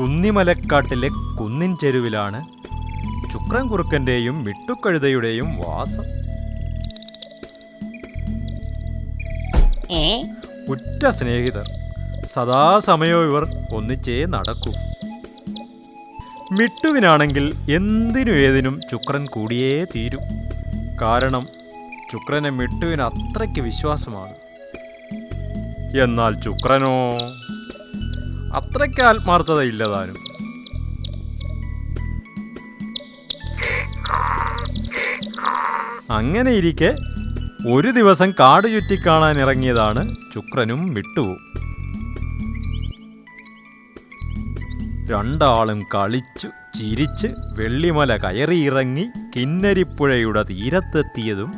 കുന്നിമലക്കാട്ടിലെ കുന്നിൻ ചെരുവിലാണ് ശുക്രൻ കുറുക്കൻ്റെയും മിട്ടുക്കഴുതയുടെയും വാസം. ഉറ്റ സ്നേഹിതർ, സദാസമയവും ഇവർ ഒന്നിച്ചേ നടക്കൂ. മിട്ടുവിനാണെങ്കിൽ എന്തിനും ഏതിനും ശുക്രൻ കൂടിയേ തീരൂ. കാരണം ശുക്രനെ മിട്ടുവിന് അത്രയ്ക്ക് വിശ്വാസമാണ്. എന്നാൽ ശുക്രനോ അത്രയ്ക്ക് ആത്മാർത്ഥതയില്ലതാനും. അങ്ങനെയിരിക്കെ ഒരു ദിവസം കാട് ചുറ്റിക്കാണാൻ ഇറങ്ങിയതാണ് ശുക്രനും മിട്ടുവും. രണ്ടാളും കളിച്ചു ചിരിച്ച് വെള്ളിമല കയറിയിറങ്ങി കിന്നരിപ്പുഴയുടെ തീരത്തെത്തിയതും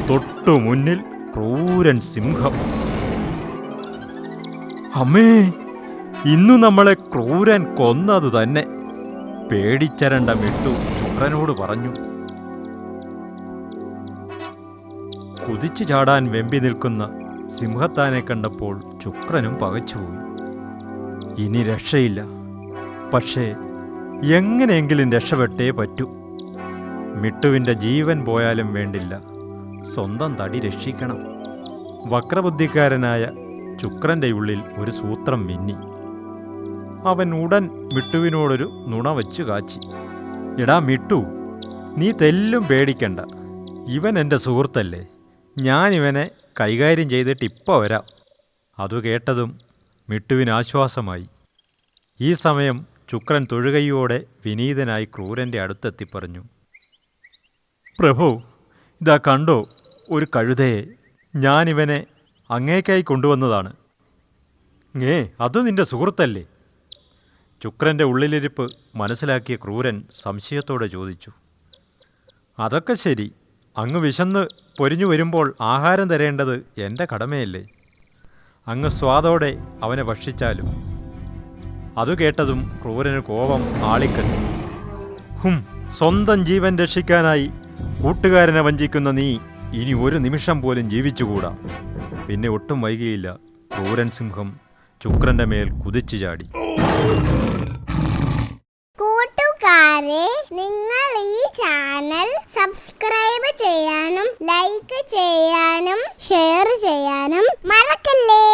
തൊട്ടു മുന്നിൽ ക്രൂരൻ സിംഹം. അമ്മേ, ഇന്നു നമ്മളെ ക്രൂരൻ കൊന്നത് തന്നെ, പേടിച്ചരണ്ട മിട്ടു ശുക്രനോട് പറഞ്ഞു. കുതിച്ചു ചാടാൻ വെമ്പി നിൽക്കുന്ന സിംഹത്താനെ കണ്ടപ്പോൾ ശുക്രനും പകച്ചുപോയി. ഇനി രക്ഷയില്ല. പക്ഷേ എങ്ങനെയെങ്കിലും രക്ഷപ്പെട്ടേ പറ്റൂ. മിട്ടുവിൻ്റെ ജീവൻ പോയാലും വേണ്ടില്ല, സ്വന്തം തടി രക്ഷിക്കണം. വക്രബുദ്ധിക്കാരനായ ശുക്രൻ്റെ ഉള്ളിൽ ഒരു സൂത്രം മിന്നി. അവൻ ഉടൻ മിട്ടുവിനോടൊരു നുണ വച്ചു കാച്ചി. എടാ മിട്ടു, നീ തെല്ലും പേടിക്കണ്ട. ഇവൻ എൻ്റെ സുഹൃത്തല്ലേ, ഞാനിവനെ കൈകാര്യം ചെയ്തിട്ട് ഇപ്പോൾ വരാം. അതു കേട്ടതും മിട്ടുവിന് ആശ്വാസമായി. ഈ സമയം ശുക്രൻ തൊഴുകൈയോടെ വിനീതനായി ക്രൂരൻ്റെ അടുത്തെത്തി പറഞ്ഞു, പ്രഭു, ഇതാ കണ്ടോ ഒരു കഴുതയെ, ഞാനിവനെ അങ്ങേക്കായി കൊണ്ടുവന്നതാണ്. അത് നിന്റെ സുഹൃത്തല്ലേ? ശുക്രൻ്റെ ഉള്ളിലിരിപ്പ് മനസ്സിലാക്കിയ ക്രൂരൻ സംശയത്തോടെ ചോദിച്ചു. അതൊക്കെ ശരി, അങ്ങ് വിശന്ന് പൊരിഞ്ഞു വരുമ്പോൾ ആഹാരം തരേണ്ടത് എൻ്റെ കടമയല്ലേ? അങ്ങ് സ്വാദോടെ അവനെ ഭക്ഷിച്ചാലും. അതു കേട്ടതും ക്രൂരന് കോപം ആളിക്കത്തി. സ്വന്തം ജീവൻ രക്ഷിക്കാനായി കൂട്ടുകാരനെ വഞ്ചിക്കുന്ന നീ ഇനി ഒരു നിമിഷം പോലും ജീവിച്ചുകൂടാ. പിന്നെ ഒട്ടും വൈകിയില്ല, ക്രൂരൻ സിംഹം ശുക്രന്റെ മേൽ കുതിച്ചു ചാടി. കൂട്ടുകാരെ, നിങ്ങൾ ഈ ചാനൽ സബ്സ്ക്രൈബ് ചെയ്യാനും ലൈക്ക് ചെയ്യാനും ഷെയർ ചെയ്യാനും മറക്കല്ലേ.